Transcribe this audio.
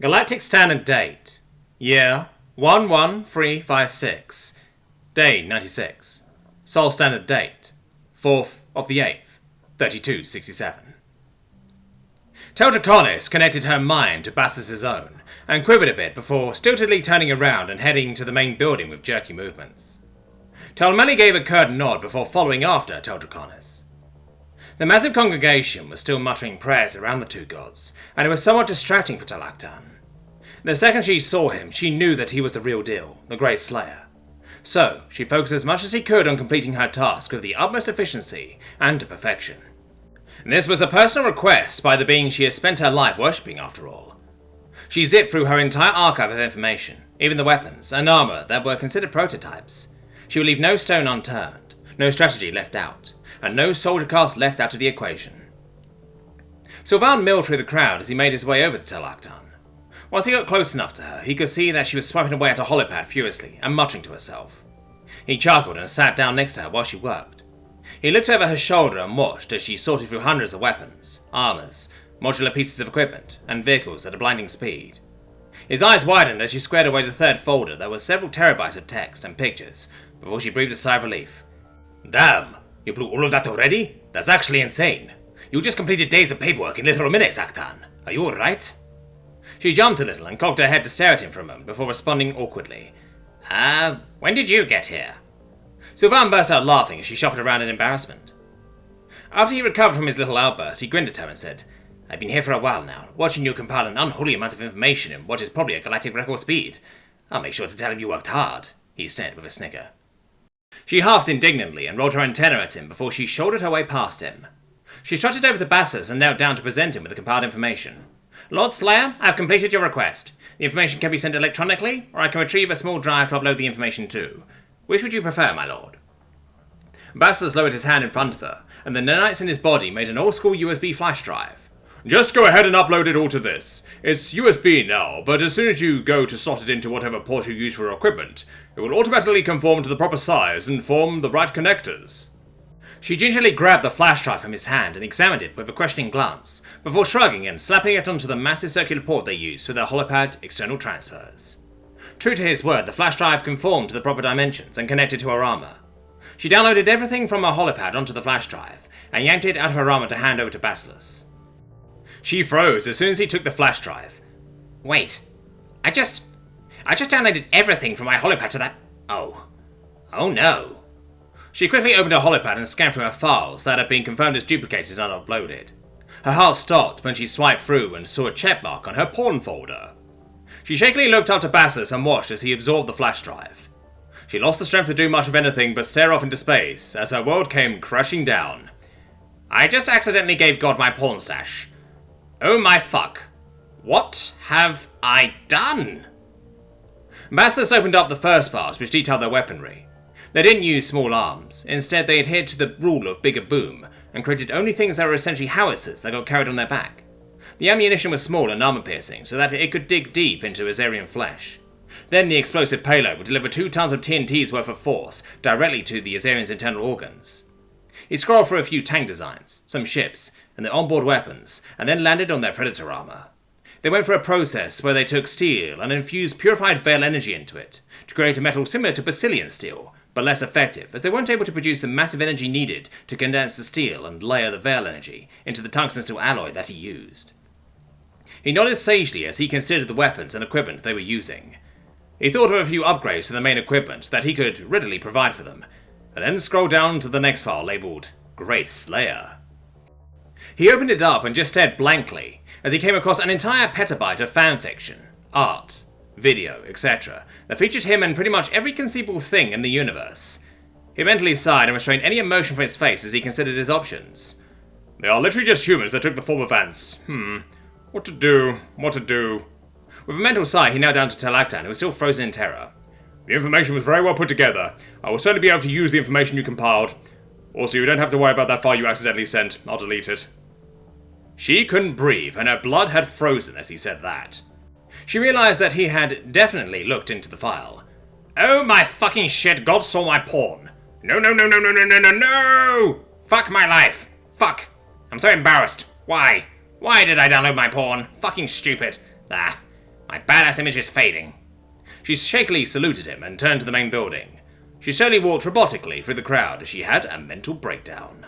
Galactic Standard Date. Year 11356. Day 96. Sol Standard Date 4th of the 8th, 3267. Panis connected her mind to Bassus's own, and quivered a bit before stiltedly turning around and heading to the main building with jerky movements. Malik gave a curt nod before following after Panis. The massive congregation was still muttering prayers around the two gods, and it was somewhat distracting for Talaktan. The second she saw him, she knew that he was the real deal, the Great Slayer. So, she focused as much as she could on completing her task with the utmost efficiency and to perfection. This was a personal request by the being she had spent her life worshipping after all. She zipped through her entire archive of information, even the weapons and armor that were considered prototypes. She would leave no stone unturned, no strategy left out, and no soldier cast left out of the equation. Sylvan milled through the crowd as he made his way over to Talaktan. Once he got close enough to her, he could see that she was swiping away at a holopad furiously and muttering to herself. He chuckled and sat down next to her while she worked. He looked over her shoulder and watched as she sorted through hundreds of weapons, armors, modular pieces of equipment, and vehicles at a blinding speed. His eyes widened as she squared away the third folder that was several terabytes of text and pictures before she breathed a sigh of relief. Damn! You blew all of that already? That's actually insane. You just completed days of paperwork in literal minutes, Aktan. Are you alright? She jumped a little and cocked her head to stare at him for a moment before responding awkwardly. When did you get here? Sylvan burst out laughing as she shuffled around in embarrassment. After he recovered from his little outburst, he grinned at her and said, I've been here for a while now, watching you compile an unholy amount of information in what is probably a galactic record speed. I'll make sure to tell him you worked hard, he said with a snicker. She huffed indignantly and rolled her antenna at him before she shouldered her way past him. She trotted over to Bassus and knelt down to present him with the compiled information. Lord Slayer, I have completed your request. The information can be sent electronically, or I can retrieve a small drive to upload the information to. Which would you prefer, my lord? Bassus lowered his hand in front of her, and the nanites in his body made an old-school USB flash drive. Just go ahead and upload it all to this. It's USB now, but as soon as you go to slot it into whatever port you use for your equipment, it will automatically conform to the proper size and form the right connectors. She gingerly grabbed the flash drive from his hand and examined it with a questioning glance, before shrugging and slapping it onto the massive circular port they used for their holopad external transfers. True to his word, the flash drive conformed to the proper dimensions and connected to her armor. She downloaded everything from her holopad onto the flash drive, and yanked it out of her armor to hand over to Bassus. She froze as soon as he took the flash drive. Wait, I just downloaded everything from my holopad to that... Oh no. She quickly opened her holopad and scanned through her files that had been confirmed as duplicated and uploaded. Her heart stopped when she swiped through and saw a checkmark on her porn folder. She shakily looked up to Bassus and watched as he absorbed the flash drive. She lost the strength to do much of anything but stare off into space as her world came crashing down. I just accidentally gave God my porn stash. Oh my fuck. What have I done? Bassus opened up the first files which detailed their weaponry. They didn't use small arms. Instead, they adhered to the rule of bigger boom and created only things that were essentially howitzers that got carried on their back. The ammunition was small and armor-piercing so that it could dig deep into Azarian flesh. Then the explosive payload would deliver 2 tons of TNT's worth of force directly to the Azarians' internal organs. He scrolled through a few tank designs, some ships, and their onboard weapons, and then landed on their Predator armor. They went through a process where they took steel and infused purified Veil energy into it, to create a metal similar to Basilian steel, but less effective, as they weren't able to produce the massive energy needed to condense the steel and layer the Veil energy into the tungsten steel alloy that he used. He nodded sagely as he considered the weapons and equipment they were using. He thought of a few upgrades to the main equipment that he could readily provide for them, and then scrolled down to the next file labelled Great Slayer. He opened it up and just stared blankly as he came across an entire petabyte of fanfiction, art, video, etc. that featured him and pretty much every conceivable thing in the universe. He mentally sighed and restrained any emotion from his face as he considered his options. They are literally just humans that took the form of ants. What to do? With a mental sigh, he knelt down to Talaktan, who was still frozen in terror. The information was very well put together. I will certainly be able to use the information you compiled. Also, you don't have to worry about that file you accidentally sent. I'll delete it. She couldn't breathe, and her blood had frozen as he said that. She realized that he had definitely looked into the file. Oh my fucking shit, God saw my porn. No. Fuck my life. Fuck. I'm so embarrassed. Why? Why did I download my porn? Fucking stupid. My badass image is fading. She shakily saluted him and turned to the main building. She slowly walked robotically through the crowd as she had a mental breakdown.